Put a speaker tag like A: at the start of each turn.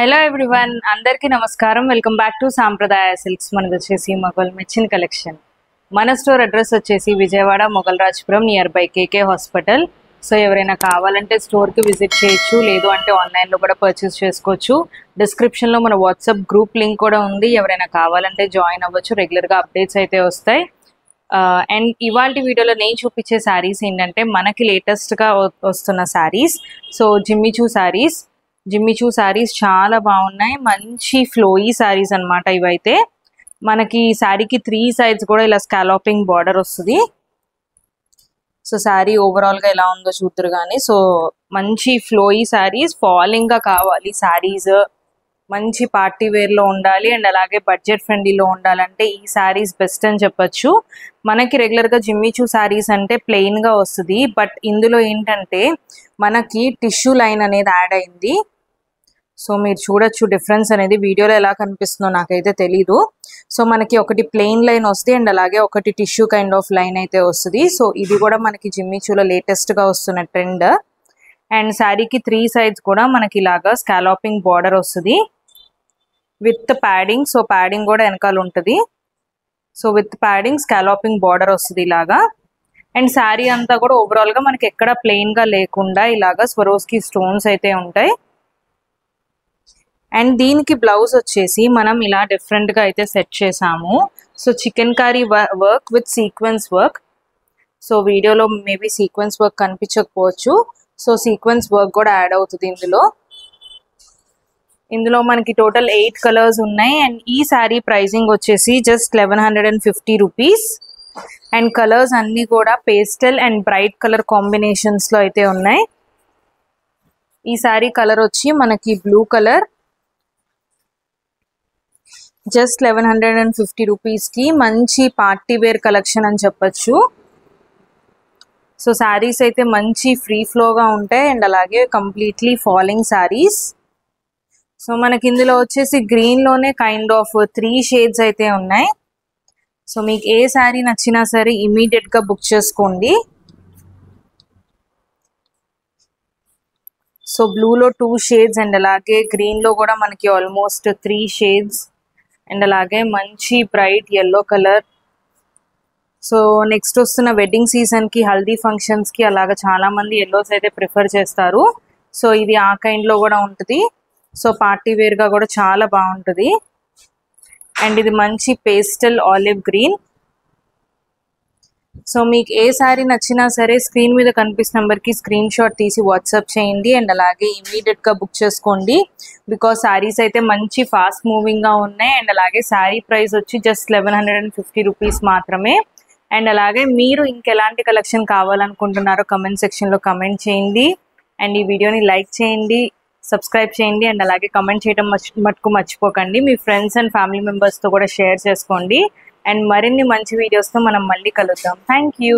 A: Hello everyone, అందరికీ నమస్కారం. Welcome back to సాంప్రదాయ సిల్క్స్. మనది వచ్చేసి మొగల్ మెచ్చిన కలెక్షన్. మన స్టోర్ అడ్రస్ వచ్చేసి Vijayawada Moghalrajpuram near by KK hospital. So ఎవరైనా కావాలంటే స్టోర్కి విజిట్ చేయొచ్చు, లేదు అంటే ఆన్లైన్లో కూడా పర్చేస్ చేసుకోవచ్చు. డిస్క్రిప్షన్లో మన వాట్సాప్ గ్రూప్ లింక్ కూడా ఉంది, ఎవరైనా కావాలంటే జాయిన్ అవ్వచ్చు. రెగ్యులర్గా అప్డేట్స్ అయితే వస్తాయి. అండ్ ఇవాళ వీడియోలో నేను చూపించే శారీస్ ఏంటంటే మనకి లేటెస్ట్గా వస్తున్న శారీస్. సో జిమ్మిచూ శారీస్ చాలా బాగున్నాయి. మంచి ఫ్లోయీ శారీస్ అనమాట ఇవైతే. మనకి శారీకి 3 sides కూడా ఇలా స్కాలోపింగ్ బార్డర్ వస్తుంది. సో శారీ ఓవరాల్గా ఎలా ఉందో చూద్దరు కానీ. సో మంచి ఫ్లోయీ శారీస్, ఫాలింగ్గా కావాలి శారీస్, మంచి పార్టీ వేర్లో ఉండాలి అండ్ అలాగే బడ్జెట్ ఫ్రెండ్లీలో ఉండాలంటే ఈ శారీస్ బెస్ట్ అని చెప్పచ్చు. మనకి రెగ్యులర్గా జిమ్మిచూ శారీస్ అంటే ప్లెయిన్గా వస్తుంది, బట్ ఇందులో ఏంటంటే మనకి టిష్యూ లైన్ అనేది యాడ్ అయింది. సో మీరు చూడొచ్చు డిఫరెన్స్ అనేది. వీడియోలో ఎలా కనిపిస్తుందో నాకైతే తెలీదు. సో మనకి ఒకటి ప్లెయిన్ లైన్ వస్తుంది అండ్ అలాగే ఒకటి టిష్యూ కైండ్ ఆఫ్ లైన్ అయితే వస్తుంది. సో ఇది కూడా మనకి జిమ్మిచూలో లేటెస్ట్గా వస్తున్న ట్రెండ్. అండ్ శారీకి 3 sides కూడా మనకి ఇలాగా స్కాలోపింగ్ బార్డర్ వస్తుంది విత్ ప్యాడింగ్. సో ప్యాడింగ్ కూడా వెనకాల ఉంటుంది. సో విత్ ప్యాడింగ్ స్కాలోపింగ్ బార్డర్ వస్తుంది ఇలాగా. అండ్ శారీ అంతా కూడా ఓవరాల్గా మనకి ఎక్కడ ప్లెయిన్గా లేకుండా ఇలాగా స్వరోస్కి స్టోన్స్ అయితే ఉంటాయి. అండ్ దీనికి బ్లౌజ్ వచ్చేసి మనం ఇలా డిఫరెంట్గా అయితే సెట్ చేసాము. So chicken curry work with sequence work. So వీడియోలో మేబీ సీక్వెన్స్ వర్క్ కనిపించకపోవచ్చు. సో సీక్వెన్స్ వర్క్ కూడా యాడ్ అవుతుంది ఇందులో మనకి టోటల్ 8 కలర్స్ ఉన్నాయి. అండ్ ఈ శారీ ప్రైజింగ్ వచ్చేసి జస్ట్ 1150 రూపీస్. అండ్ కలర్స్ అన్నీ కూడా పేస్టల్ అండ్ బ్రైట్ కలర్ కాంబినేషన్స్లో అయితే ఉన్నాయి. ఈ శారీ కలర్ వచ్చి మనకి బ్లూ కలర్. జస్ట్ 1150 రూపీస్కి మంచి పార్టీ వేర్ కలెక్షన్ అని చెప్పచ్చు. సో శారీస్ అయితే మంచి ఫ్రీ ఫ్లోగా ఉంటాయి అండ్ అలాగే కంప్లీట్లీ ఫాలింగ్ శారీస్. సో మనకి ఇందులో వచ్చేసి గ్రీన్లోనే కైండ్ ఆఫ్ 3 shades అయితే ఉన్నాయి. సో మీకు ఏ శారీ నచ్చినా సరే ఇమీడియట్గా బుక్ చేసుకోండి. సో బ్లూలో 2 shades అండ్ అలాగే గ్రీన్లో కూడా మనకి ఆల్మోస్ట్ 3 shades అండ్ అలాగే మంచి bright yellow colour. So next వస్తున్న వెడ్డింగ్ సీజన్కి, హల్దీ ఫంక్షన్స్కి అలాగా చాలామంది ఎల్లోస్ అయితే ప్రిఫర్ చేస్తారు. సో ఇది ఆ కైండ్లో కూడా ఉంటుంది. సో పార్టీ వేర్గా కూడా చాలా బాగుంటుంది. అండ్ ఇది మంచి పేస్టల్ ఆలివ్ గ్రీన్. సో మీకు ఏ శారీ నచ్చినా సరే స్క్రీన్ మీద కనిపిస్తున్న నెంబర్కి స్క్రీన్ షాట్ తీసి వాట్సాప్ చేయండి అండ్ అలాగే ఇమీడియట్గా బుక్ చేసుకోండి. బికాస్ శారీస్ అయితే మంచి ఫాస్ట్ మూవింగ్గా ఉన్నాయి. అండ్ అలాగే శారీ ప్రైస్ వచ్చి జస్ట్ 1150 రూపీస్ మాత్రమే. అండ్ అలాగే మీరు ఇంకెలాంటి కలెక్షన్ కావాలనుకుంటున్నారో కమెంట్ సెక్షన్లో కమెంట్ చేయండి. అండ్ ఈ వీడియోని లైక్ చేయండి, సబ్స్క్రైబ్ చేయండి అండ్ అలాగే కమెంట్ చేయడం మటుకు మర్చిపోకండి. మీ ఫ్రెండ్స్ అండ్ ఫ్యామిలీ మెంబర్స్తో కూడా షేర్ చేసుకోండి. అండ్ మరిన్ని మంచి వీడియోస్తో మనం మళ్ళీ కలుద్దాం. Thank you.